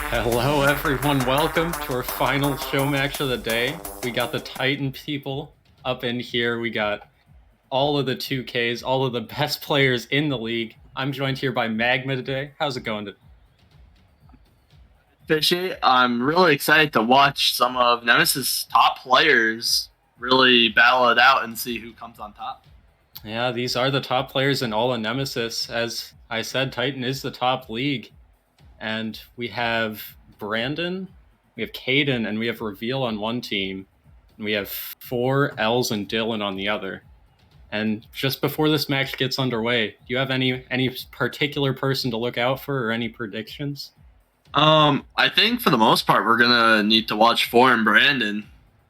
Hello, everyone. Welcome to our final show match of the day. We got the Titan people up in here. We got all of the 2Ks, all of the best players in the league. I'm joined here by Magma today. How's it going today? Fishy. I'm really excited to watch some of Nemesis' top players really battle it out and see who comes on top. Yeah, these are the top players in all of Nemesis. As I said, Titan is the top league. And we have Brandon, we have Caden, and we have Reveal on one team. And we have four L's and Dylan on the other. And just before this match gets underway, do you have any particular person to look out for or any predictions? I think for the most part we're gonna need to watch Four and Brandon.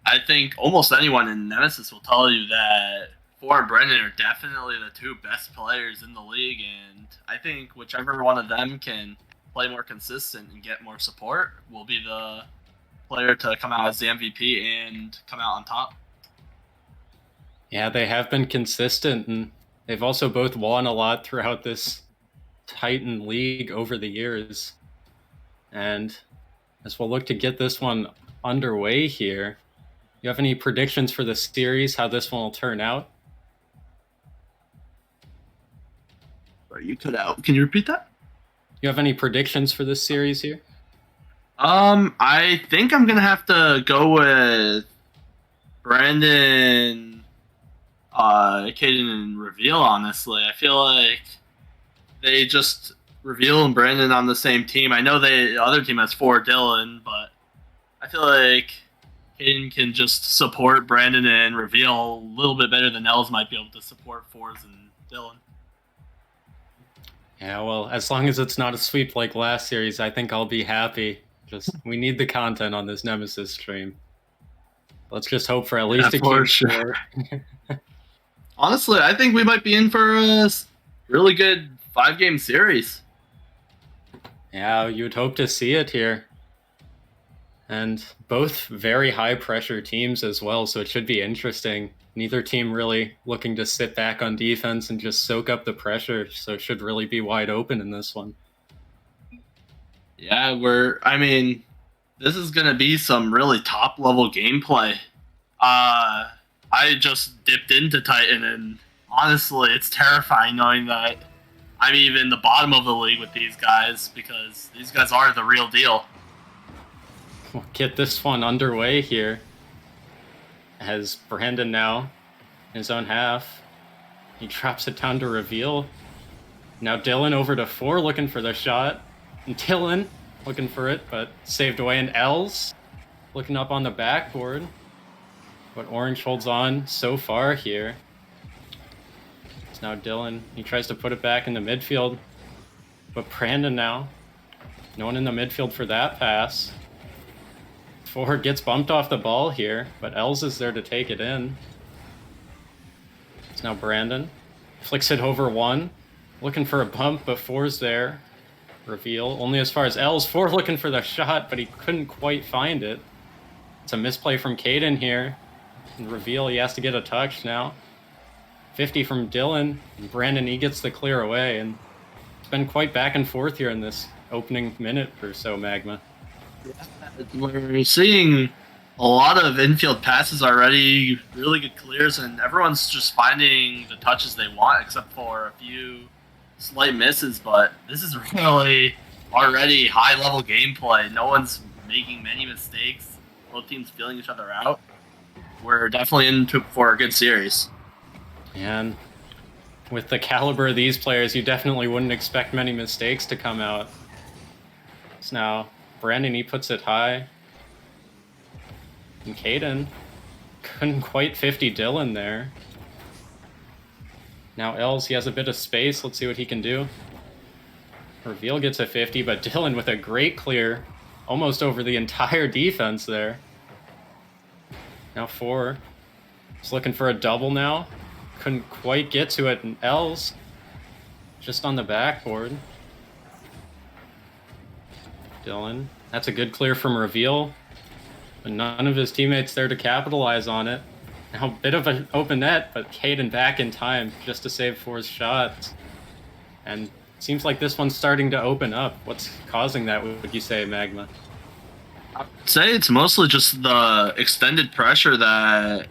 I think almost anyone in Nemesis will tell you that Four and Brandon are definitely the two best players in the league, and I think whichever one of them can play more consistent and get more support will be the player to come out as the MVP and come out on top. Yeah, they have been consistent, and they've also both won a lot throughout this Titan league over the years. And as we'll look to get this one underway here, you have any predictions for the series, how this one will turn out? Or you cut out. Can you repeat that? You have any predictions for this series here? I think I'm gonna have to go with Brandon, Caden, and Reveal. Honestly, I feel like they just Reveal and Brandon on the same team. I know the other team has four Dylan, but I feel like Caden can just support Brandon and Reveal a little bit better than Els might be able to support fours and Dylan. Yeah, well, as long as it's not a sweep like last series, I think I'll be happy. Just we need the content on this Nemesis stream. Let's just hope for at Yeah, least a for game sure. four. Honestly, I think we might be in for a really good 5 game series. Yeah, you would hope to see it here. And both very high pressure teams as well, so it should be interesting. Neither team really looking to sit back on defense and just soak up the pressure, so it should really be wide open in this one. Yeah, this is going to be some really top level gameplay. I just dipped into Titan, and honestly, it's terrifying knowing that I'm even the bottom of the league with these guys because these guys are the real deal. We'll get this one underway here. As Brandon now in his own half. He drops it down to Reveal. Now Dylan over to 4 looking for the shot. And Dylan looking for it, but saved away. And Els looking up on the backboard. But Orange holds on so far here. It's now Dylan. He tries to put it back in the midfield. But Brandon now. No one in the midfield for that pass. Forward gets bumped off the ball here, but Els is there to take it in. It's now Brandon. Flicks it over 1. Looking for a bump, but 4's there. Reveal. Only as far as Els. 4 looking for the shot, but he couldn't quite find it. It's a misplay from Caden here. And Reveal, he has to get a touch now. 50 from Dylan. And Brandon, he gets the clear away. And it's been quite back and forth here in this opening minute or so, Magma. We're seeing a lot of infield passes already, really good clears, and everyone's just finding the touches they want, except for a few slight misses. But this is really already high level gameplay. No one's making many mistakes. Both teams feeling each other out. We're definitely in for a good series. And with the caliber of these players, you definitely wouldn't expect many mistakes to come out. So now Brandon, he puts it high. And Caden couldn't quite 50 Dylan there. Now Els, he has a bit of space. Let's see what he can do. Reveal gets a 50, but Dylan with a great clear. Almost over the entire defense there. Now 4. He's looking for a double now. Couldn't quite get to it, and Els just on the backboard. Dylan. That's a good clear from Reveal. But none of his teammates there to capitalize on it. Now a bit of an open net, but Caden back in time just to save 4's shots. And Seems like this one's starting to open up. What's causing that, would you say, Magma? I'd say it's mostly just the extended pressure that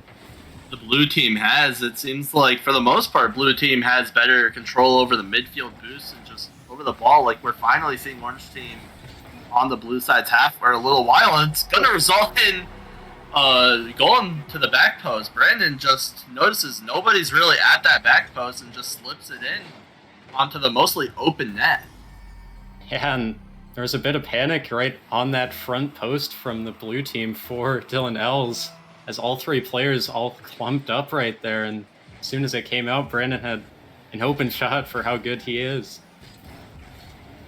the blue team has. It seems like for the most part, blue team has better control over the midfield boost and just over the ball. Like we're finally seeing orange team on the blue side's half for a little while, and it's gonna result in going to the back post. Brandon just notices nobody's really at that back post and just slips it in onto the mostly open net. Yeah, and there was a bit of panic right on that front post from the blue team for Dylan Els, as all three players all clumped up right there. And as soon as it came out, Brandon had an open shot for how good he is.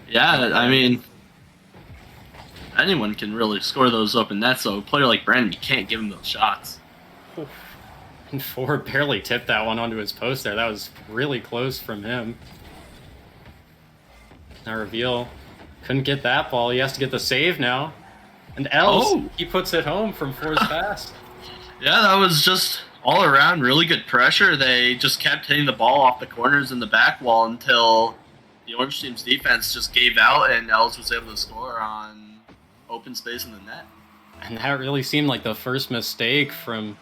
Yeah, I mean, anyone can really score those open nets, so a player like Brandon, you can't give him those shots. And Ford barely tipped that one onto his post there. That was really close from him. Now Reveal couldn't get that ball. He has to get the save now. And Els, he puts it home from Ford's pass. Yeah, that was just all around really good pressure. They just kept hitting the ball off the corners in the back wall until the orange team's defense just gave out and Els was able to score on open space in the net. And that really seemed like the first mistake from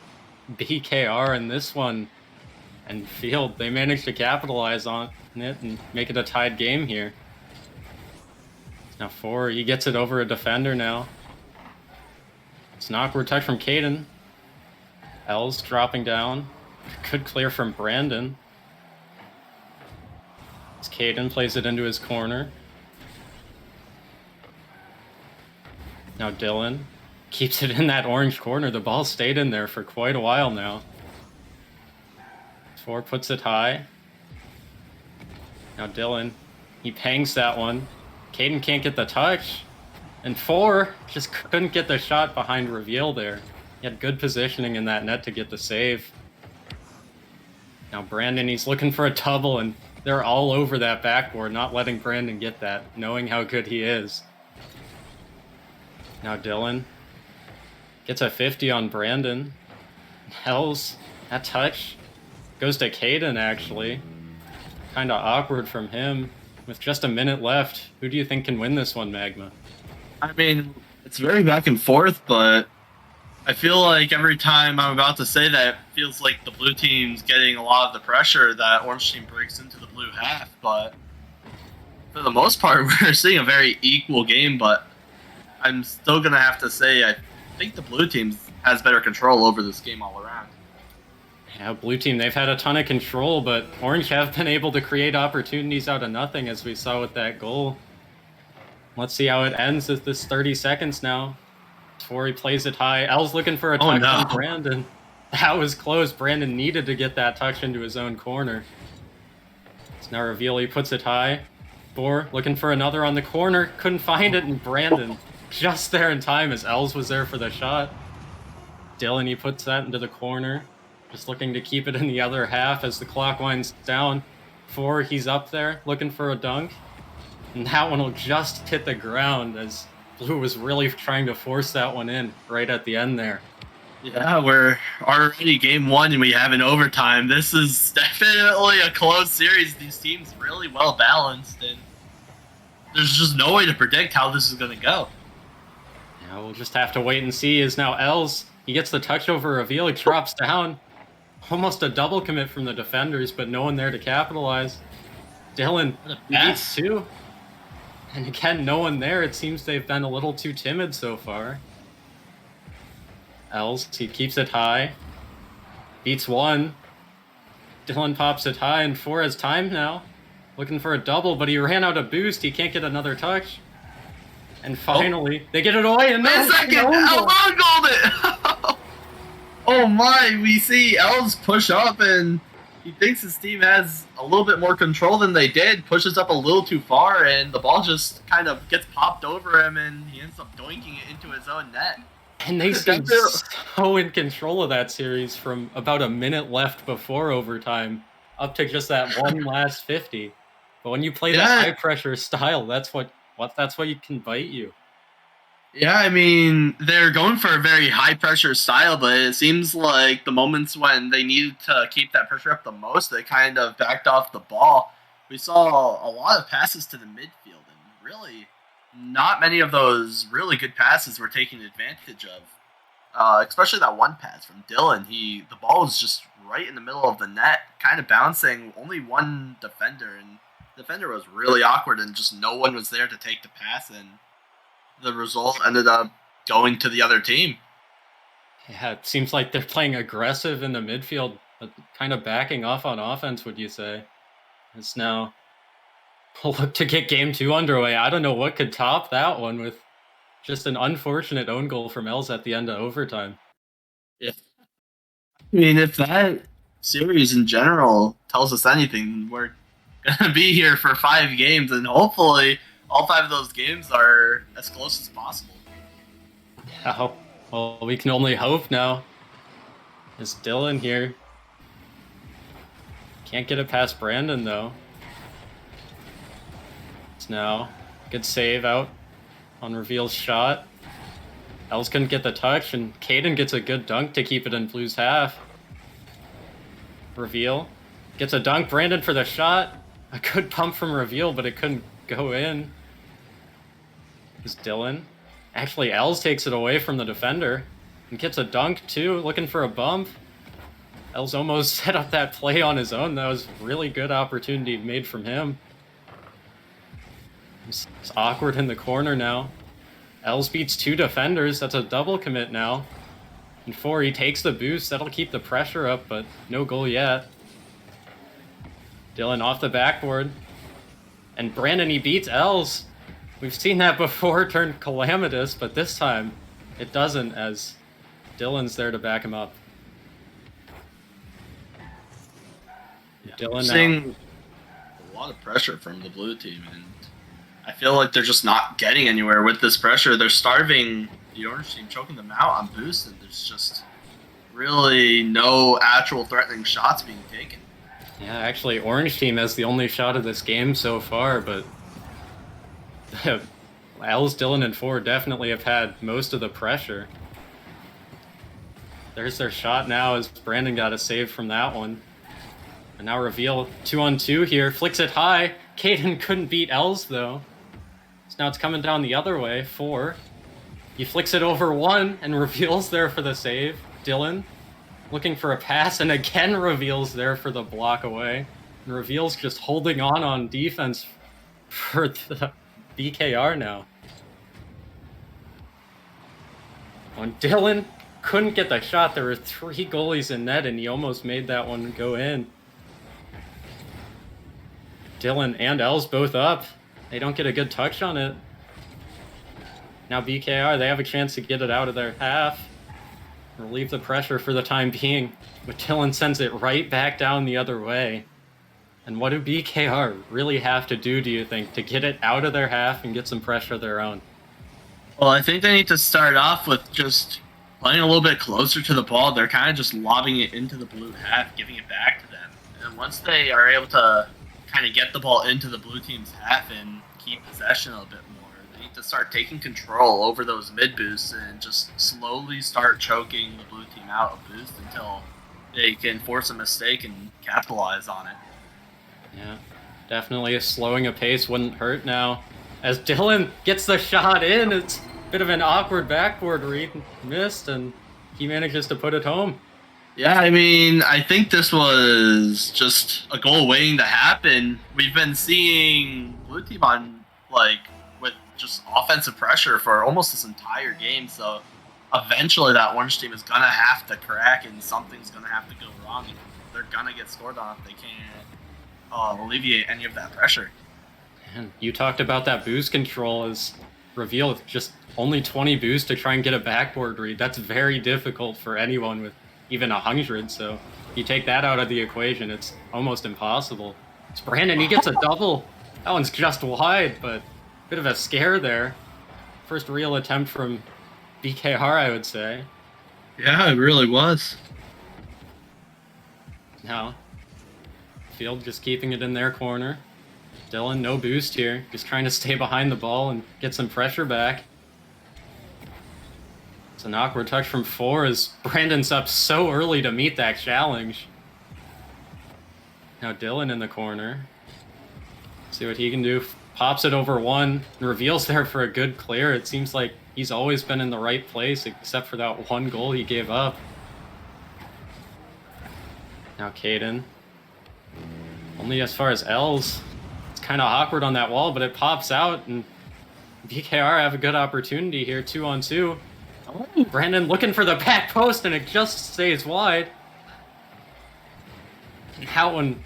BKR in this one. And Field, they managed to capitalize on it and make it a tied game here. Now he gets it over a defender now. It's an awkward touch from Caden. Els dropping down. Good clear from Brandon. As Caden plays it into his corner. Now Dylan keeps it in that orange corner. The ball stayed in there for quite a while now. Ford puts it high. Now Dylan, he pangs that one. Caden can't get the touch. And just couldn't get the shot behind Reveal there. He had good positioning in that net to get the save. Now Brandon, he's looking for a double, and they're all over that backboard, not letting Brandon get that, knowing how good he is. Now Dylan gets a 50 on Brandon. Els, that touch goes to Caden, actually. Kind of awkward from him. With just a minute left, who do you think can win this one, Magma? I mean, it's very back and forth, but I feel like every time I'm about to say that, it feels like the blue team's getting a lot of the pressure that orange team breaks into the blue half. But for the most part, we're seeing a very equal game, but I'm still going to have to say I think the blue team has better control over this game all around. Yeah, blue team, they've had a ton of control, but orange have been able to create opportunities out of nothing, as we saw with that goal. Let's see how it ends with this 30 seconds now. Before he plays it high. Els looking for a touch on Brandon. That was close. Brandon needed to get that touch into his own corner. It's now Reveal. He puts it high. Looking for another on the corner. Couldn't find it, and Brandon just there in time as Els was there for the shot. Dylan, he puts that into the corner. Just looking to keep it in the other half as the clock winds down. He's up there looking for a dunk. And that one will just hit the ground as Blue was really trying to force that one in right at the end there. Yeah, we're already game one and we have an overtime. This is definitely a close series. These teams really well balanced, and there's just no way to predict how this is going to go. Yeah, we'll just have to wait and see. Is now Els. He gets the touch over Reveal. He drops down. Almost a double commit from the defenders, but no one there to capitalize. Dylan beats two. And again, no one there. It seems they've been a little too timid so far. Els, he keeps it high. Beats one. Dylan pops it high, and has time now. Looking for a double, but he ran out of boost. He can't get another touch. And finally, they get it away. And wait a second! Alone gold it! Oh my, we see Els push up, and he thinks his team has a little bit more control than they did, pushes up a little too far, and the ball just kind of gets popped over him, and he ends up doinking it into his own net. And they seem so in control of that series from about a minute left before overtime up to just that one last 50. But when you play that high pressure style, that's what you can bite you. Yeah, I mean, they're going for a very high-pressure style, but it seems like the moments when they needed to keep that pressure up the most, they kind of backed off the ball. we saw a lot of passes to the midfield, and really, not many of those really good passes were taken advantage of. Especially that one pass from Dylan. The ball was just right in the middle of the net, kind of bouncing. Only one defender, and the defender was really awkward, and just no one was there to take the pass. And the result ended up going to the other team. Yeah, it seems like they're playing aggressive in the midfield, but kind of backing off on offense, would you say? It's now look to get game 2 underway. I don't know what could top that one with just an unfortunate own goal from Els at the end of overtime. Yeah. I mean, if that series in general tells us anything, we're gonna be here for 5 games, and hopefully all 5 of those games are as close as possible. Yeah, well, we can only hope now. Is Dylan here? Can't get it past Brandon though. It's now good save out on Reveal's shot. Els couldn't get the touch, and Caden gets a good dunk to keep it in Blue's half. Reveal gets a dunk. Brandon for the shot. A good pump from Reveal, but it couldn't go in. It's Dylan. Actually, Els takes it away from the defender and gets a dunk too, looking for a bump. Els almost set up that play on his own. That was a really good opportunity made from him. It's awkward in the corner now. Els beats 2 defenders. That's a double commit now. And 4, he takes the boost. That'll keep the pressure up, but no goal yet. Dylan off the backboard. And Brandon, he beats Els. We've seen that before turn calamitous, but this time it doesn't, as Dylan's there to back him up. Yeah, Dylan seeing a lot of pressure from the blue team, and I feel like they're just not getting anywhere with this pressure. They're starving the orange team, choking them out on boost, and there's just really no actual threatening shots being taken. Yeah, actually, orange team has the only shot of this game so far, but Els, Dylan, and 4 definitely have had most of the pressure. There's their shot now as Brandon got a save from that one. And now Reveal 2-on-2 here, flicks it high. Caden couldn't beat Els though. So now it's coming down the other way, 4. He flicks it over 1 and Reveal's there for the save. Dylan looking for a pass, and again Reveal's there for the block away. And Reveal's just holding on defense for the BKR now. When Dylan couldn't get the shot, there were 3 goalies in net, and he almost made that one go in. Dylan and Els both up. They don't get a good touch on it. Now BKR, they have a chance to get it out of their half. Relieve the pressure for the time being. But Dylan sends it right back down the other way. And what do BKR really have to do you think, to get it out of their half and get some pressure of their own? Well, I think they need to start off with just playing a little bit closer to the ball. They're kind of just lobbing it into the blue half, giving it back to them. And once they are able to kind of get the ball into the blue team's half and keep possession a little bit more, they need to start taking control over those mid boosts and just slowly start choking the blue team out of boost until they can force a mistake and capitalize on it. Yeah, definitely slowing a pace wouldn't hurt now. As Dylan gets the shot in, it's a bit of an awkward backboard read, missed, and he manages to put it home. Yeah, I mean, I think this was just a goal waiting to happen. We've been seeing blue team on, with just offensive pressure for almost this entire game, so eventually that orange team is going to have to crack and something's going to have to go wrong. They're going to get scored on if they can't alleviate any of that pressure. And you talked about that boost control as Reveal, just only 20 boost to try and get a backboard read. That's very difficult for anyone with even 100, so you take that out of the equation, it's almost impossible. It's Brandon, he gets a double. That one's just wide, but a bit of a scare there. First real attempt from BKR, I would say. Yeah, it really was. Now, Field just keeping it in their corner. Dylan, no boost here. Just trying to stay behind the ball and get some pressure back. It's an awkward touch from 4 as Brandon's up so early to meet that challenge. Now Dylan in the corner. See what he can do. Pops it over one and reveals there for a good clear. It seems like he's always been in the right place except for that one goal he gave up. Now Caden. Only as far as L's. It's kind of awkward on that wall, but it pops out, and BKR have a good opportunity here, 2-on-2. Oh, Brandon looking for the back post, and it just stays wide. That one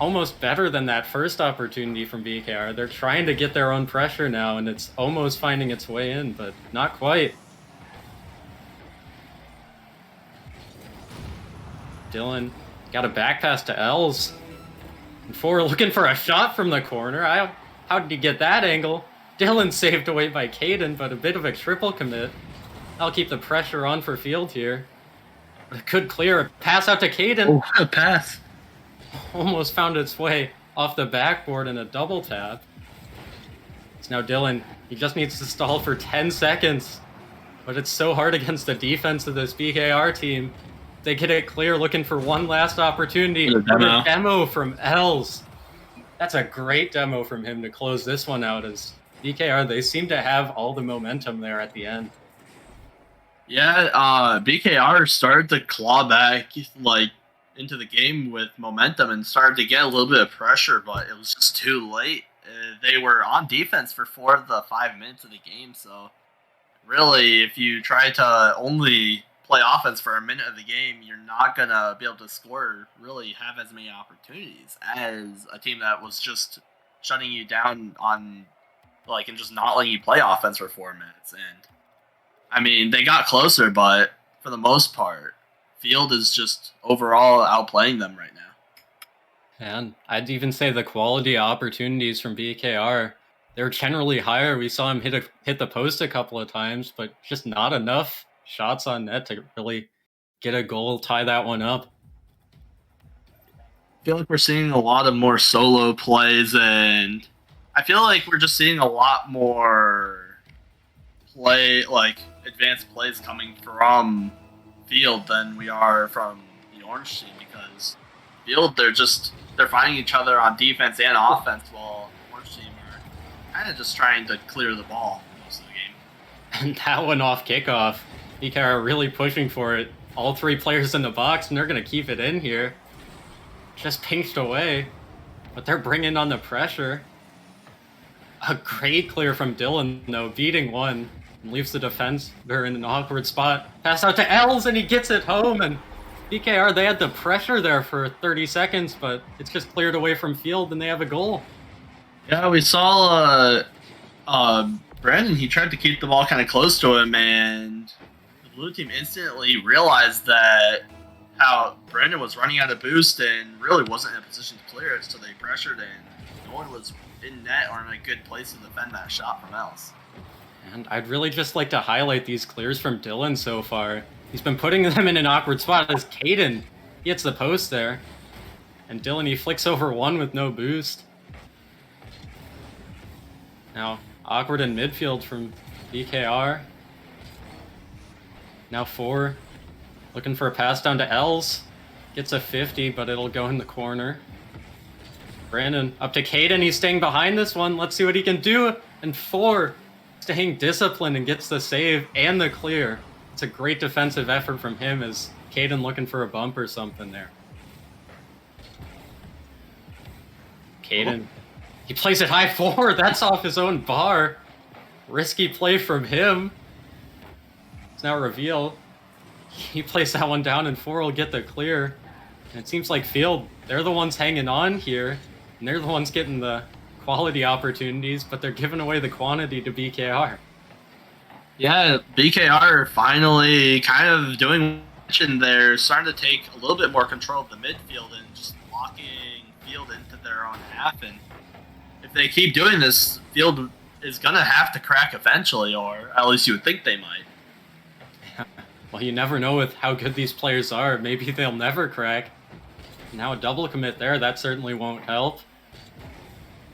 almost better than that first opportunity from BKR. They're trying to get their own pressure now, and it's almost finding its way in, but not quite. Dylan got a back pass to Els. And 4 looking for a shot from the corner. How did he get that angle? Dylan saved away by Caden, but a bit of a triple commit. I'll keep the pressure on for Field here. But a good clear. A pass out to Caden. Oh, what a pass. Almost found its way off the backboard in a double tap. It's now Dylan. He just needs to stall for 10 seconds. But it's so hard against the defense of this BKR team. They get it clear, looking for one last opportunity. What a demo from Els. That's a great demo from him to close this one out. As BKR, they seem to have all the momentum there at the end. Yeah, BKR started to claw back like into the game with momentum and started to get a little bit of pressure, but it was just too late. They were on defense for 4 of the 5 minutes of the game, so really, if you try to only play offense for a minute of the game, you're not gonna be able to score, really have as many opportunities as a team that was just shutting you down on, like, and just not letting you play offense for 4 minutes. And I mean, they got closer, but for the most part, Field is just overall outplaying them right now. And I'd even say the quality opportunities from BKR, they're generally higher. We saw him hit the post a couple of times, but just not enough shots on net to really get a goal, tie that one up. I feel like we're seeing a lot of more solo plays, and I feel like we're just seeing a lot more advanced plays coming from Field than we are from the Orange team, because Field, they're finding each other on defense and offense, while the Orange team are kind of just trying to clear the ball most of the game. And that one off kickoff, BKR are really pushing for it. All 3 players in the box, and they're going to keep it in here. Just pinched away, but they're bringing on the pressure. A great clear from Dylan, though, beating one, and leaves the defense. They're in an awkward spot. Pass out to Els, and he gets it home, and BKR, they had the pressure there for 30 seconds, but it's just cleared away from Field, and they have a goal. Yeah, we saw Brandon, he tried to keep the ball kind of close to him, and the blue team instantly realized that how Brandon was running out of boost and really wasn't in a position to clear it, so they pressured, and no one was in net or in a good place to defend that shot from Els. And I'd really just like to highlight these clears from Dylan so far. He's been putting them in an awkward spot as Caden hits the post there. And Dylan, he flicks over one with no boost. Now, awkward in midfield from BKR. Now 4, looking for a pass down to Els. Gets a 50, but it'll go in the corner. Brandon up to Caden, he's staying behind this one. Let's see what he can do. And 4, staying disciplined and gets the save and the clear. It's a great defensive effort from him as Caden looking for a bump or something there. Caden, he plays it high forward. That's off his own bar. Risky play from him. It's now reveal. He plays that one down and 4 will get the clear. And it seems like Field, they're the ones hanging on here. And they're the ones getting the quality opportunities, but they're giving away the quantity to BKR. Yeah, BKR finally kind of doing, and they're starting to take a little bit more control of the midfield and just locking Field into their own half. And if they keep doing this, Field is going to have to crack eventually, or at least you would think they might. Well, you never know with how good these players are. Maybe they'll never crack. Now a double commit there, that certainly won't help.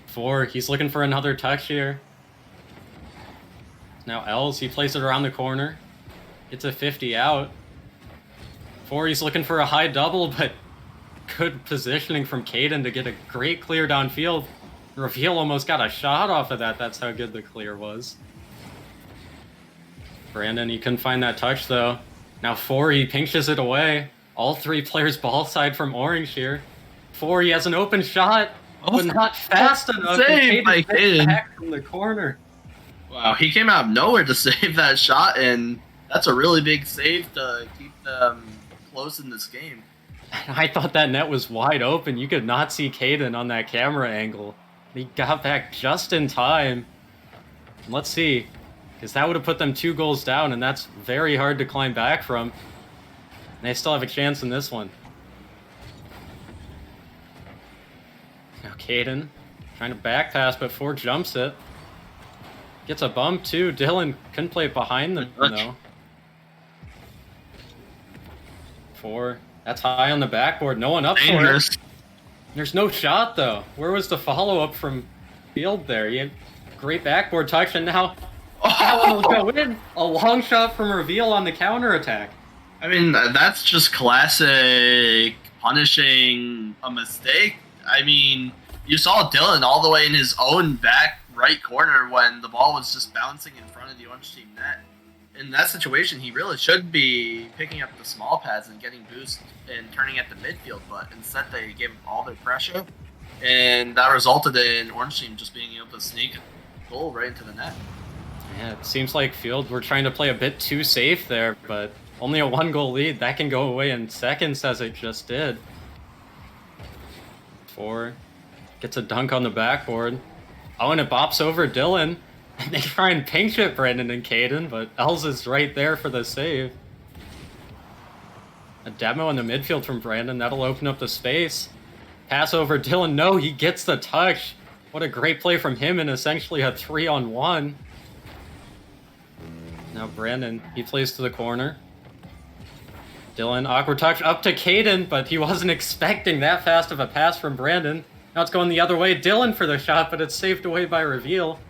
4, he's looking for another touch here. Now Els, he plays it around the corner. Gets a 50 out. 4, he's looking for a high double, but good positioning from Caden to get a great clear downfield. Reveal almost got a shot off of that. That's how good the clear was. Brandon, he couldn't find that touch, though. Now 4, he pinches it away. All 3 players ball side from orange here. 4, he has an open shot, but not fast enough. Saved by Caden. Back from the corner. Wow, he came out of nowhere to save that shot, and that's a really big save to keep them close in this game. I thought that net was wide open. You could not see Caden on that camera angle. He got back just in time. Let's see, because that would have put them 2 goals down, and that's very hard to climb back from. And they still have a chance in this one. Now Caden trying to back pass, but 4 jumps it. Gets a bump too. Dylan couldn't play it behind them though. 4. That's high on the backboard. No one up Dangerous. for it. There's no shot though. Where was the follow-up from Field there? He had great backboard touch, and now that one will go in. A long shot from Reveal on the counterattack. I mean, that's just classic punishing a mistake. I mean, you saw Dylan all the way in his own back right corner when the ball was just bouncing in front of the orange team net. In that situation, he really should be picking up the small pads and getting boost and turning at the midfield, but instead they gave him all their pressure, and that resulted in orange team just being able to sneak a goal right into the net. Yeah, it seems like Field were trying to play a bit too safe there, but only a 1-goal lead. That can go away in seconds, as it just did. 4 gets a dunk on the backboard. Oh, and it bops over Dylan. And they try and pinch it, Brandon and Caden, but Els is right there for the save. A demo in the midfield from Brandon. That'll open up the space. Pass over Dylan. No, he gets the touch. What a great play from him in essentially a 3-on-1. Now Brandon, he plays to the corner. Dylan, awkward touch up to Caden, but he wasn't expecting that fast of a pass from Brandon. Now it's going the other way. Dylan for the shot, but it's saved away by Reveal.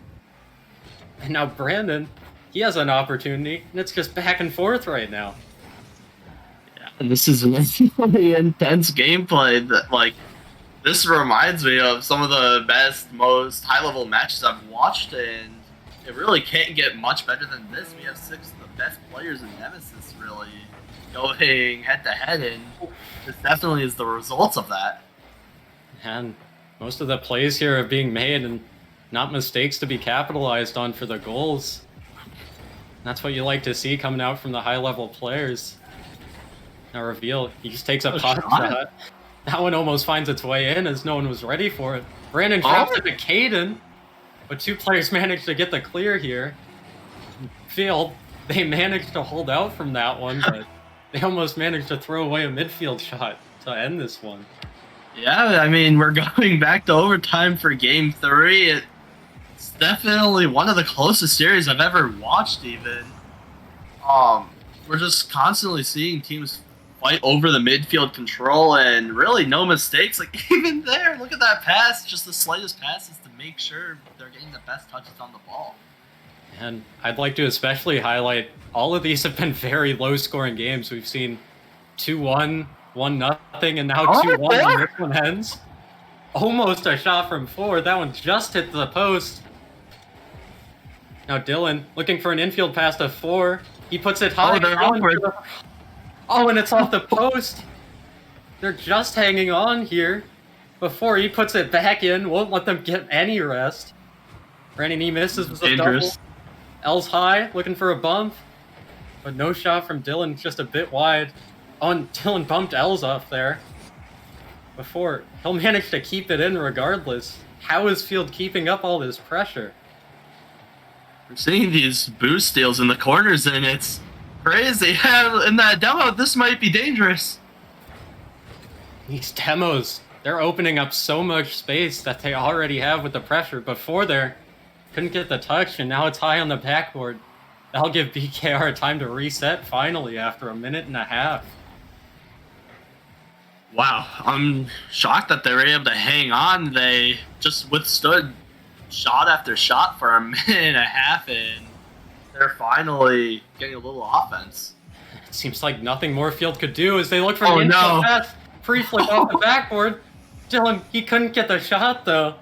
And now Brandon, he has an opportunity, and it's just back and forth right now. Yeah, and this is really intense gameplay. That, like, this reminds me of some of the best, most high-level matches I've watched, and it really can't get much better than this. We have 6 of the best players in Nemesis really going head-to-head, and this definitely is the results of that. And most of the plays here are being made, and not mistakes to be capitalized on for the goals. That's what you like to see coming out from the high-level players. Now Reveal, he just takes a pot shot. That one almost finds its way in as no one was ready for it. Brandon drops it to Caden, but 2 players managed to get the clear here. Field, they managed to hold out from that one, but they almost managed to throw away a midfield shot to end this one. Yeah, I mean, we're going back to overtime for Game 3. It's definitely one of the closest series I've ever watched, even. We're just constantly seeing teams fight over the midfield control and really no mistakes. Like, even there, look at that pass, just the slightest passes to make sure they're getting the best touches on the ball. And I'd like to especially highlight, all of these have been very low-scoring games. We've seen 2-1, 1-0, and now 2-1 when this one ends. Almost a shot from 4. That one just hit the post. Now Dylan, looking for an infield pass to 4. He puts it high. Oh, and it's off the post. They're just hanging on here before he puts it back in. Won't let them get any rest. Brandon, he misses with a double. Els high, looking for a bump. But no shot from Dylan, just a bit wide. Oh, and Dylan bumped Els off there. Before, he'll manage to keep it in regardless. How is Field keeping up all this pressure? We're seeing these boost steals in the corners, and it's crazy. In that demo, this might be dangerous. These demos, they're opening up so much space that they already have with the pressure. Before there, couldn't get the touch, and now it's high on the backboard. That'll give BKR time to reset finally after 1.5 minutes. Wow, I'm shocked that they were able to hang on. They just withstood shot after shot for 1.5 minutes, and they're finally getting a little offense. It seems like nothing more Field could do as they look for an infield pass. Free flip off the backboard. Dylan, he couldn't get the shot though.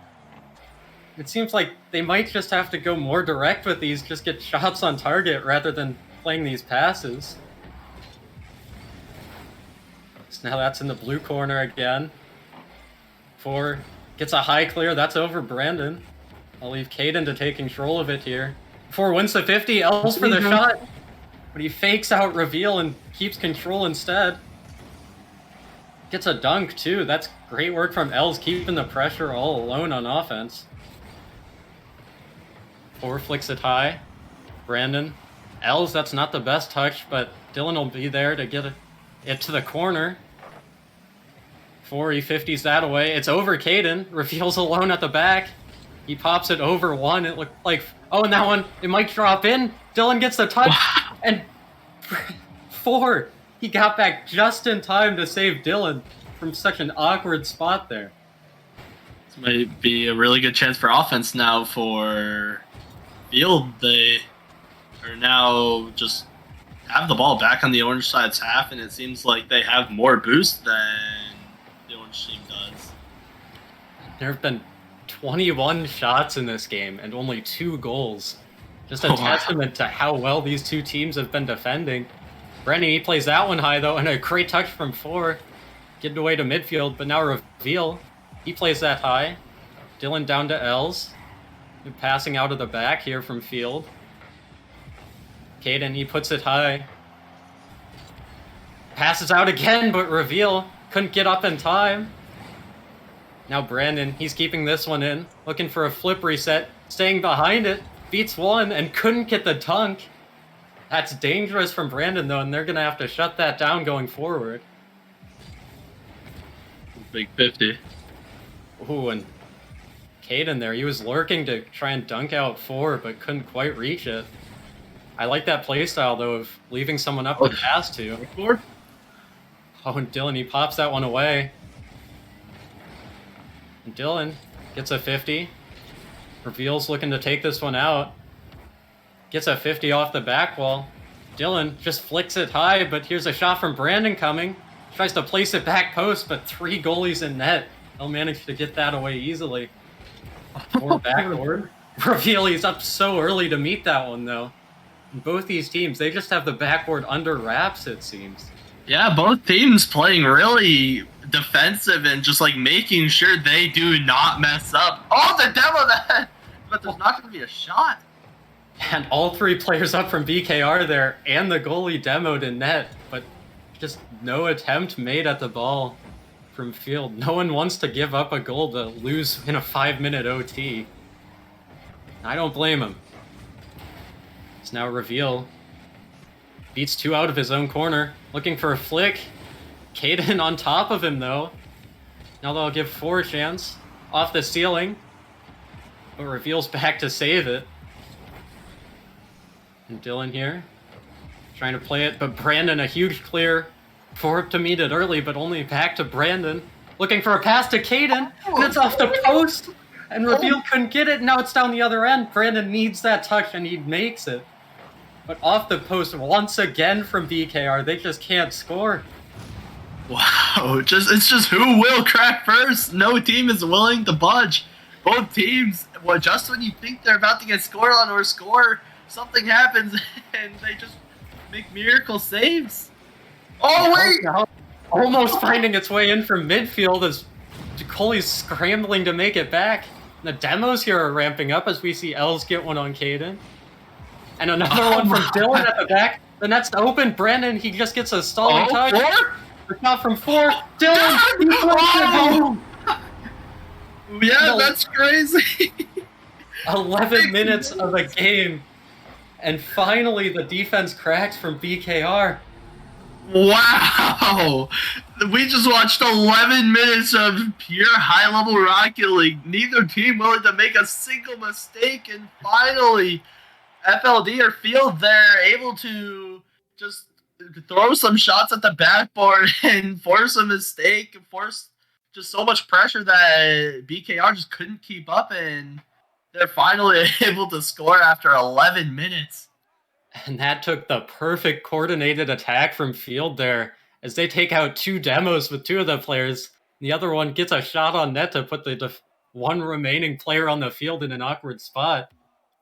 It seems like they might just have to go more direct with these, just get shots on target rather than playing these passes. So now that's in the blue corner again. 4 gets a high clear. That's over Brandon. I'll leave Caden to take control of it here. 4 wins the 50. Els for the shot. But he fakes out reveal and keeps control instead. Gets a dunk too. That's great work from Els, keeping the pressure all alone on offense. 4 flicks it high. Brandon. Els, that's not the best touch, but Dylan will be there to get it to the corner. 4, he 50s that away. It's over Caden. Reveals alone at the back. He pops it over 1. It looked like... Oh, and that one, it might drop in. Dylan gets the touch. Wow. And 4, he got back just in time to save Dylan from such an awkward spot there. This might be a really good chance for offense now for Field. They are now just have the ball back on the orange side's half, and it seems like they have more boost than the orange team does. There have been 21 shots in this game and only 2 goals. Just a testament to how well these two teams have been defending. Brandon, he plays that one high, though, and a great touch from 4. Getting away to midfield, but now reveal. He plays that high. Dylan down to Els. Passing out of the back here from Field. Caden, he puts it high. Passes out again, but reveal. Couldn't get up in time. Now Brandon, he's keeping this one in. Looking for a flip reset. Staying behind it. Beats 1 and couldn't get the dunk. That's dangerous from Brandon, though, and they're going to have to shut that down going forward. Big 50. Ooh, and Caden there, he was lurking to try and dunk out 4, but couldn't quite reach it. I like that playstyle, though, of leaving someone up to pass to. Oh, and Dylan, he pops that one away. And Dylan gets a 50. Reveals looking to take this one out. Gets a 50 off the back wall. Dylan just flicks it high, but here's a shot from Brandon coming. Tries to place it back post, but 3 goalies in net. They'll manage to get that away easily. 4 backboard. Reveal, he's up so early to meet that one, though. And both these teams, they just have the backboard under wraps, it seems. Yeah, both teams playing really defensive and just like making sure they do not mess up. Oh, the demo that! But there's not going to be a shot. And all 3 players up from BKR there, and the goalie demoed in net, but just no attempt made at the ball from Field. No one wants to give up a goal to lose in a 5-minute OT. I don't blame him. It's now reveal. Beats 2 out of his own corner, looking for a flick. Caden on top of him, though. Now they'll give 4 a chance. Off the ceiling. But reveals back to save it. And Dylan here, trying to play it, but Brandon, a huge clear. 4 to meet it early, but only back to Brandon. Looking for a pass to Caden, and it's off the post. And reveal couldn't get it, now it's down the other end. Brandon needs that touch, and he makes it. But off the post once again from BKR, they just can't score. Wow, it's just who will crack first. No team is willing to budge. Both teams, well, just when you think they're about to get scored on or score, something happens and they just make miracle saves. Oh, wait! Almost finding its way in from midfield as Coley's scrambling to make it back. The demos here are ramping up as we see Els get one on Caden. And another one from Dylan at the back. The net's open. Brandon, he just gets a stalling touch. 4? The shot from 4. Dylan! Oh! Yeah, that's crazy. 11 minutes of a game. And finally, the defense cracks from BKR. Wow! We just watched 11 minutes of pure high-level Rocket League. Neither team willing to make a single mistake, and finally, FLD or Field, they're able to just throw some shots at the backboard and force a mistake, and force just so much pressure that BKR just couldn't keep up, and they're finally able to score after 11 minutes. And that took the perfect coordinated attack from Field there as they take out 2 demos with 2 of the players. The other one gets a shot on net to put the one remaining player on the field in an awkward spot.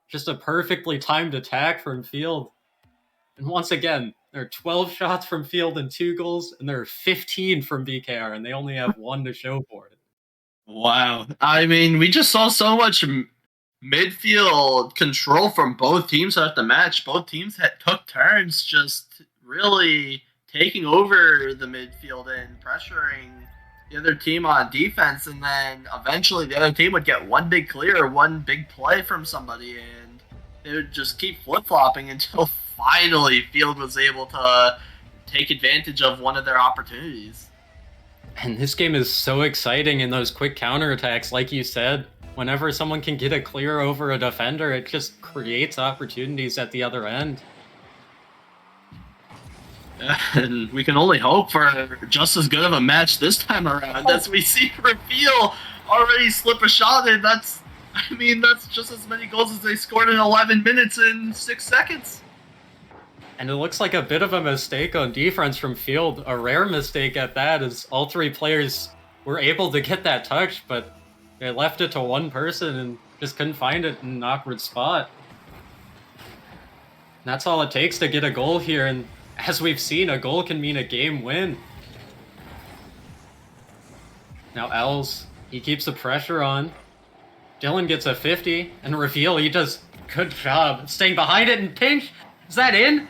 Just a perfectly timed attack from Field. And once again, there are 12 shots from Field and 2 goals, and there are 15 from BKR, and they only have 1 to show for it. Wow. I mean, we just saw so much midfield control from both teams throughout the match. Both teams took turns just really taking over the midfield and pressuring the other team on defense, and then eventually the other team would get one big clear or one big play from somebody, and they would just keep flip-flopping until finally Field was able to take advantage of one of their opportunities. And this game is so exciting in those quick counterattacks, like you said. Whenever someone can get a clear over a defender, it just creates opportunities at the other end. And we can only hope for just as good of a match this time around as we see Reveal already slip a shot in. That's just as many goals as they scored in 11 minutes and 6 seconds. And it looks like a bit of a mistake on defense from Field, a rare mistake at that, as all 3 players were able to get that touch, but they left it to one person and just couldn't find it in an awkward spot. And that's all it takes to get a goal here, and as we've seen, a goal can mean a game win. Now Els, he keeps the pressure on. Dylan gets a 50, and Reveal, he does good job staying behind it and pinch. Is that in?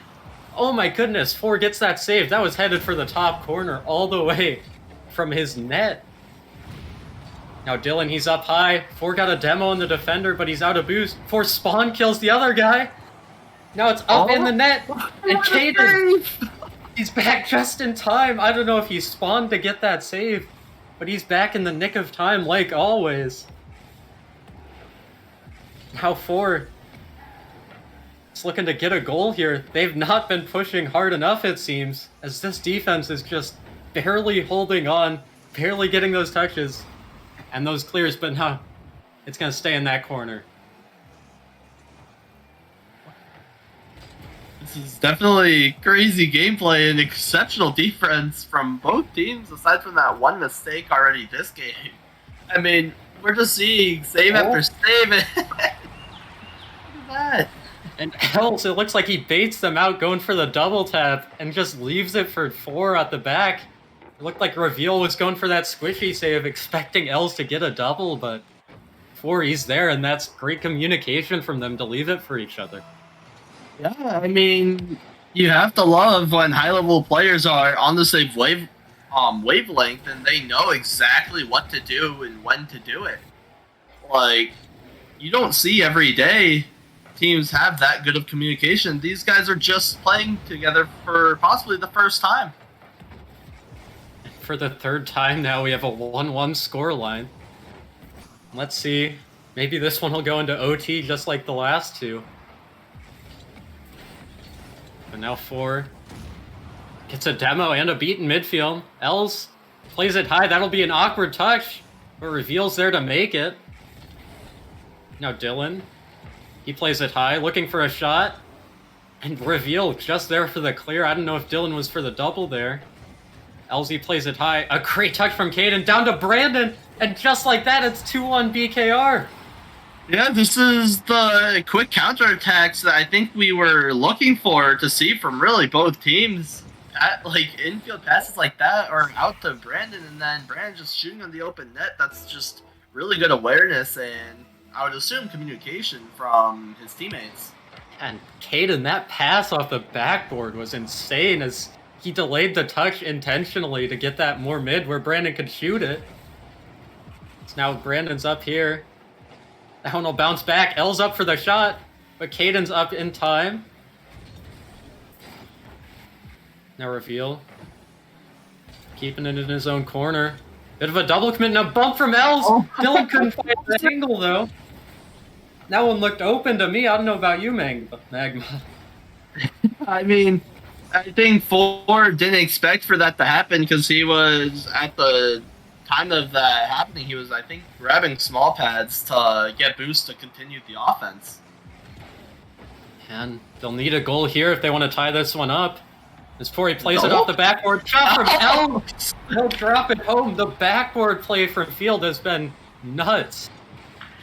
Oh my goodness, 4 gets that save. That was headed for the top corner all the way from his net. Now Dylan, he's up high. 4 got a demo in the defender, but he's out of boost. 4 spawn kills the other guy. Now it's up in the net. And Caden, he's back just in time. I don't know if he spawned to get that save, but he's back in the nick of time like always. Now 4... it's looking to get a goal here. They've not been pushing hard enough, it seems, as this defense is just barely holding on, barely getting those touches and those clears, but now it's going to stay in that corner. This is definitely crazy gameplay and exceptional defense from both teams, aside from that one mistake already this game. I mean, we're just seeing save after save. Look at that. And Els, it looks like he baits them out going for the double tap and just leaves it for 4 at the back. It looked like Reveal was going for that squishy save, expecting Els to get a double, but 4, he's there, and that's great communication from them to leave it for each other. Yeah, I mean, you have to love when high-level players are on the same wavelength and they know exactly what to do and when to do it. Like, you don't see every day teams have that good of communication. These guys are just playing together for possibly the first time. For the 3rd time now, we have a 1-1 scoreline. Let's see. Maybe this one will go into OT just like the last 2. But now 4 gets a demo and a beat in midfield. Els plays it high. That'll be an awkward touch, but Reveal's there to make it. Now Dylan, he plays it high, looking for a shot. And Reveal just there for the clear. I don't know if Dylan was for the double there. LZ plays it high. A great touch from Caden down to Brandon. And just like that, it's 2-1 BKR. Yeah, this is the quick counterattacks that I think we were looking for to see from really both teams. Like, infield passes like that or out to Brandon, and then Brandon just shooting on the open net. That's just really good awareness and I would assume communication from his teammates. And Caden, that pass off the backboard was insane as he delayed the touch intentionally to get that more mid where Brandon could shoot it. So now Brandon's up here. That one will bounce back. L's up for the shot, but Caden's up in time. Now Reveal. Keeping it in his own corner. Bit of a double commit and a bump from Els. Oh. Dylan couldn't find the angle though. That one looked open to me. I don't know about you, Magma. I mean, I think Ford didn't expect for that to happen because he was, at the time of that happening, he was, I think, grabbing small pads to get boost to continue the offense. And they'll need a goal here if they want to tie this one up. As Pori plays it off the backboard. Shot from Els! He'll drop it home. The backboard play from Field has been nuts.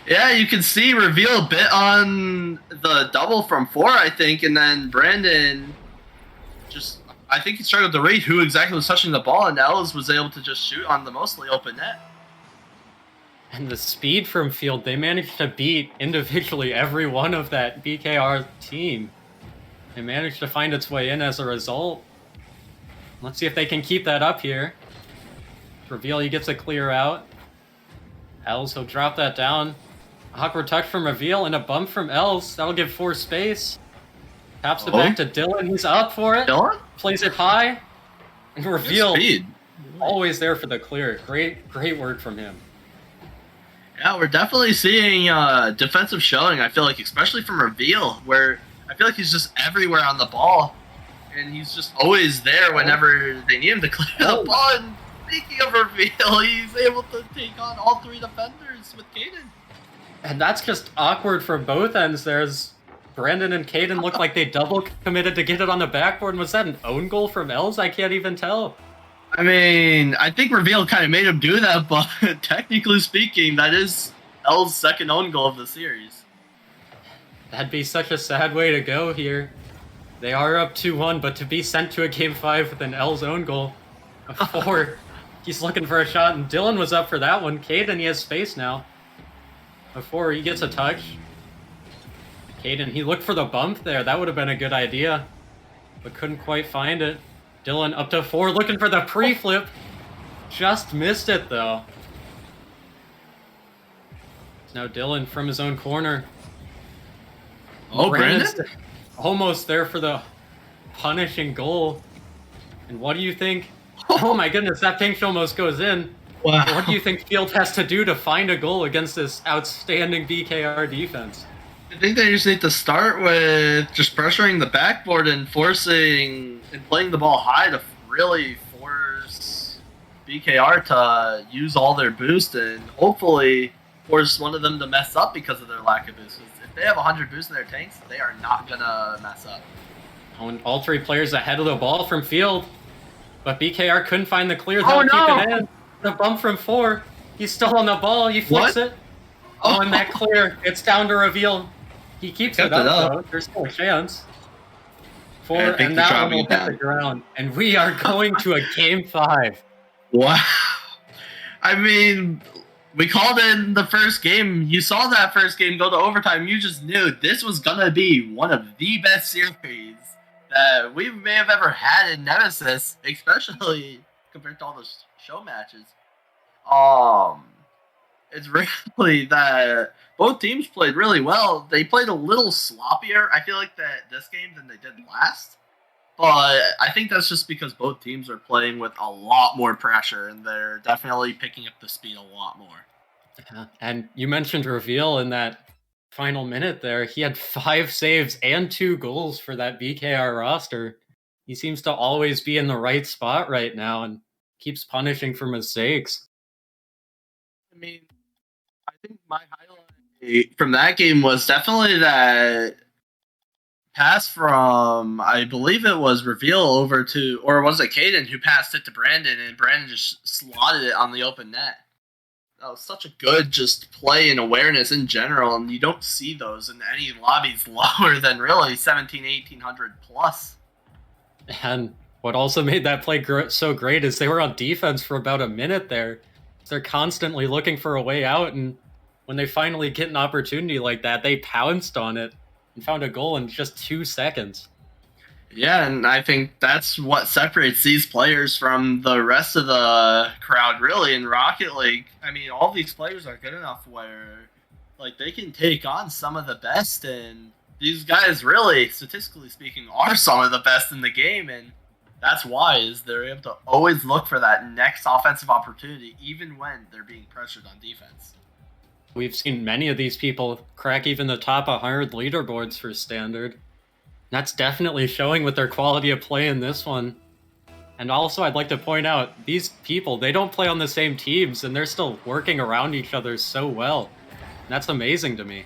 Yeah, you can see Reveal bit on the double from 4, I think, and then Brandon just, I think he struggled to read who exactly was touching the ball, and Ellis was able to just shoot on the mostly open net. And the speed from field, they managed to beat individually every one of that BKR team. They managed to find its way in as a result. Let's see if they can keep that up here. Reveal, he gets a clear out. Els, he'll drop that down. Awkward touch from Reveal and a bump from Els. That'll give 4 space. Taps it back to Dylan. He's up for it. Dylan? Plays it high. And Reveal, speed. Always there for the clear. Great word from him. Yeah, we're definitely seeing defensive showing, I feel like, especially from Reveal, where I feel like he's just everywhere on the ball. And he's just always there whenever they need him to clear the ball. And speaking of Reveal, he's able to take on all 3 defenders with Caden. And that's just awkward from both ends. There's Brandon and Caden look like they double committed to get it on the backboard. Was that an own goal from Els? I can't even tell. I mean, I think Reveal kind of made him do that, but technically speaking, that is L's second own goal of the series. That'd be such a sad way to go here. They are up 2-1, but to be sent to a Game 5 with an L's own goal, a 4, he's looking for a shot, and Dylan was up for that one. Caden, he has space now. Before he gets a touch. Caden, he looked for the bump there. That would have been a good idea, but couldn't quite find it. Dylan up to 4, looking for the pre-flip. Just missed it, though. Now Dylan from his own corner. Oh, Brandon? Almost there for the punishing goal. And what do you think? Oh my goodness, that pink almost goes in. Wow. What do you think Field has to do to find a goal against this outstanding BKR defense? I think they just need to start with just pressuring the backboard and forcing and playing the ball high to really force BKR to use all their boost and hopefully force one of them to mess up because of their lack of boost. If they have 100 boost in their tanks, they are not gonna mess up. All 3 players ahead of the ball from Field, but BKR couldn't find the clear. Oh, no! Keep it in. The bump from 4. He's still on the ball. He flicks it. Oh, and that clear. It's down to Reveal. He keeps it up, though. There's still a chance. 4, and that one will hit the ground. And we are going to a Game 5. Wow. I mean, we called in the first game. You saw that first game go to overtime. You just knew this was going to be one of the best series that we may have ever had in Nemesis, especially compared to all the show matches. It's really that both teams played really well. They played a little sloppier, I feel like, that this game than they did last. But I think that's just because both teams are playing with a lot more pressure, and they're definitely picking up the speed a lot more. And you mentioned Reveal in that final minute there. He had 5 saves and 2 goals for that BKR roster. He seems to always be in the right spot right now and keeps punishing for mistakes. I mean, I think my highlight from that game was definitely that pass from, I believe it was Reveal over to, or was it Caden who passed it to Brandon, and Brandon just slotted it on the open net. That was such a good just play and awareness in general, and you don't see those in any lobbies lower than really 1800 plus. And what also made that play so great is they were on defense for about a minute there. They're constantly looking for a way out, and when they finally get an opportunity like that, they pounced on it and found a goal in just 2 seconds. Yeah, and I think that's what separates these players from the rest of the crowd, really, in Rocket League. I mean, all these players are good enough where, like, they can take on some of the best, and these guys really, statistically speaking, are some of the best in the game, and that's why is they're able to always look for that next offensive opportunity, even when they're being pressured on defense. We've seen many of these people crack even the top 100 leaderboards for Standard. That's definitely showing with their quality of play in this one. And also, I'd like to point out, these people, they don't play on the same teams, and they're still working around each other so well. That's amazing to me.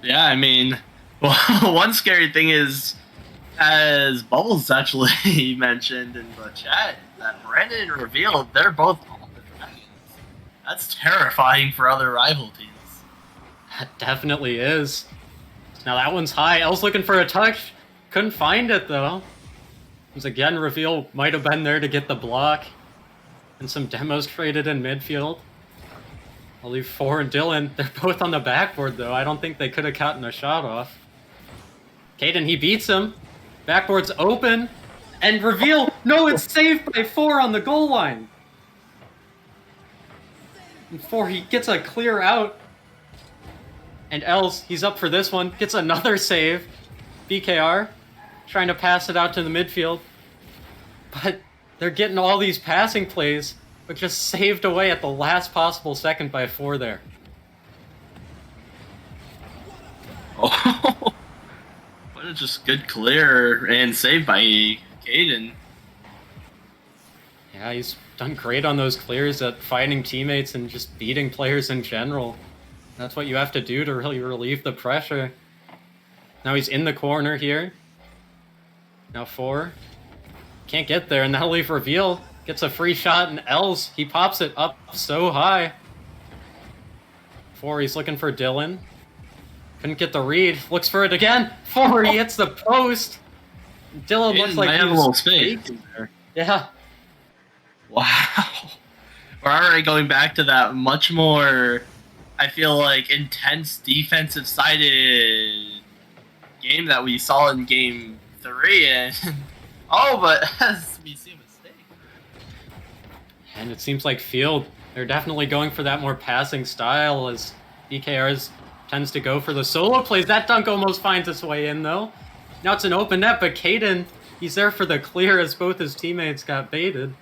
Yeah, I mean, well, one scary thing is, as Bubbles actually mentioned in the chat, that Brandon and Reveal, they're both on the Dragons. That's terrifying for other rival teams. That definitely is. Now that one's high. L's looking for a touch. Couldn't find it, though. Once again, reveal might have been there to get the block. And some demos traded in midfield. I'll leave 4 and Dylan. They're both on the backboard, though. I don't think they could have gotten a shot off. Caden, he beats him. Backboard's open. And reveal, no, it's saved by 4 on the goal line. And 4, he gets a clear out. And Els, he's up for this one. Gets another save. BKR trying to pass it out to the midfield. But they're getting all these passing plays, but just saved away at the last possible second by 4 there. Oh, what a just good clear and save by Caden. Yeah, he's done great on those clears at fighting teammates and just beating players in general. That's what you have to do to really relieve the pressure. Now he's in the corner here. Now 4. Can't get there, and that'll leave reveal. Gets a free shot, and Els, he pops it up so high. 4, he's looking for Dylan. Couldn't get the read. Looks for it again. 4, he hits the post. Dylan looks like he's a little space there. Yeah. Wow. We're already going back to that much more, I feel like, intense defensive-sided game that we saw in Game 3, and but as we see a mistake. And it seems like Field, they're definitely going for that more passing style as BKR's tends to go for the solo plays. That dunk almost finds its way in, though. Now it's an open net, but Caden, he's there for the clear as both his teammates got baited.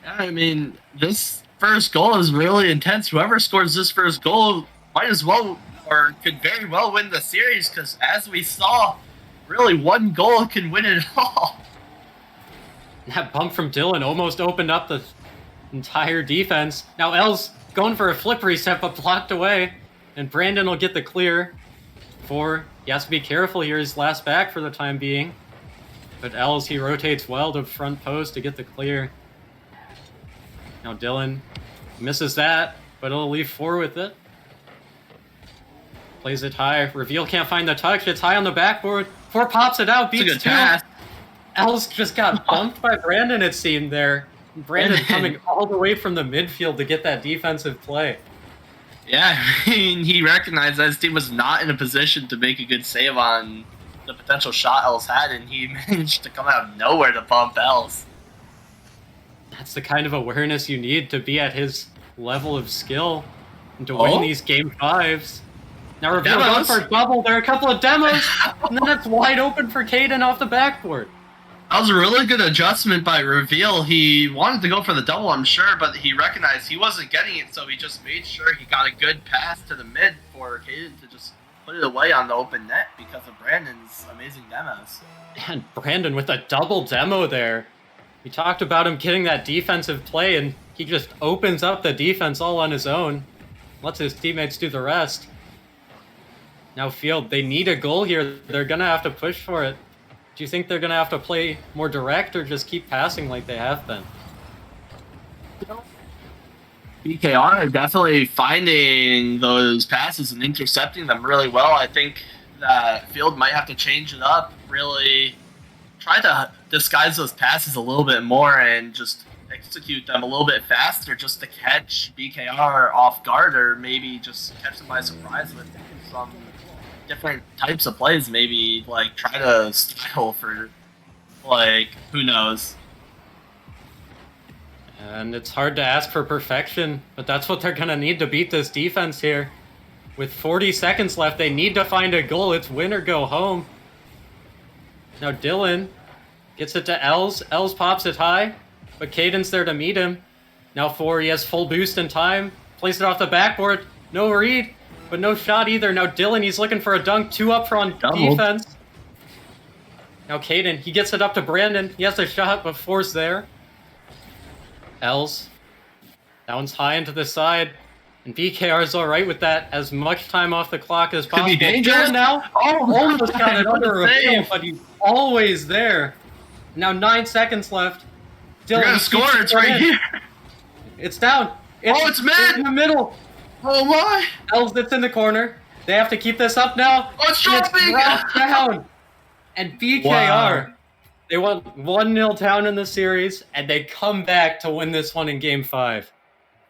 Yeah, I mean, this first goal is really intense. Whoever scores this first goal might as well, or could very well win the series, because as we saw, really one goal can win it all. That bump from Dylan almost opened up the entire defense. Now L's going for a flip reset, but blocked away. And Brandon will get the clear. 4, he has to be careful here. His last back for the time being. But L's, he rotates well to front post to get the clear. Now Dylan misses that, but it'll leave 4 with it. Plays it high. Reveal can't find the touch. It's high on the backboard. 4 pops it out, beats 2. Pass. Els just got bumped by Brandon, it seemed there. Brandon coming all the way from the midfield to get that defensive play. Yeah, I mean, he recognized that his team was not in a position to make a good save on the potential shot Els had, and he managed to come out of nowhere to bump Els. That's the kind of awareness you need to be at his level of skill and to win these Game 5s. Now Reveal going for a double. There are a couple of demos, and then it's wide open for Caden off the backboard. That was a really good adjustment by Reveal. He wanted to go for the double, I'm sure, but he recognized he wasn't getting it, so he just made sure he got a good pass to the mid for Caden to just put it away on the open net because of Brandon's amazing demos. And Brandon with a double demo there. We talked about him getting that defensive play, and he just opens up the defense all on his own. Lets his teammates do the rest. Now Field, they need a goal here. They're going to have to push for it. Do you think they're going to have to play more direct or just keep passing like they have been? BKR are definitely finding those passes and intercepting them really well. I think that Field might have to change it up, really try to disguise those passes a little bit more and just execute them a little bit faster just to catch BKR off guard, or maybe just catch them by surprise with some different types of plays, maybe like try to style for, like, who knows. And it's hard to ask for perfection, but that's what they're going to need to beat this defense here. With 40 seconds left, they need to find a goal. It's win or go home. Now Dylan gets it to Els. Els pops it high, but Caden's there to meet him. Now 4, he has full boost in time. Plays it off the backboard. No read. But no shot either. Now Dylan, he's looking for a dunk. 2 up front defense. Now Caden, he gets it up to Brandon. He has a shot, but 4's there. Els. That one's high into the side. And BKR's alright with that. As much time off the clock as possible. Could be dangerous. Dylan now almost got it under Reveal, but he's always there. Now 9 seconds left. Dylan, you're gonna score, it's right here. It's down. It's mid! in the middle. Oh my! Els, it's in the corner. They have to keep this up now. Oh, it's And it's dropping! dropped down. And BKR, Wow. they went 1-0 down in the series, and they come back to win this one in Game 5.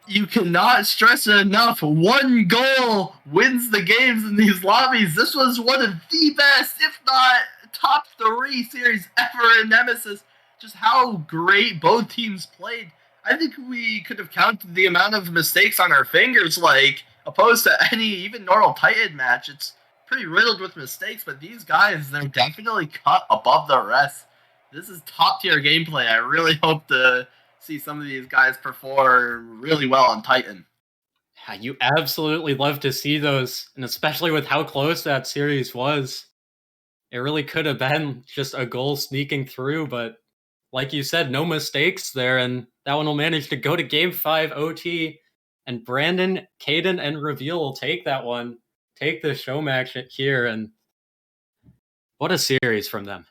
You cannot stress it enough. One goal wins the games in these lobbies. This was one of the best, if not top 3 series ever in Nemesis. Just how great both teams played. I think we could have counted the amount of mistakes on our fingers, like, opposed to any even normal Titan match. It's pretty riddled with mistakes, but these guys, they're definitely cut above the rest. This is top tier gameplay. I really hope to see some of these guys perform really well on Titan. Yeah, you absolutely love to see those, and especially with how close that series was. It really could have been just a goal sneaking through, but like you said, no mistakes there, and that one will manage to go to Game 5 OT, and Brandon, Caden, and Reveal will take that one, take the show match here, and what a series from them.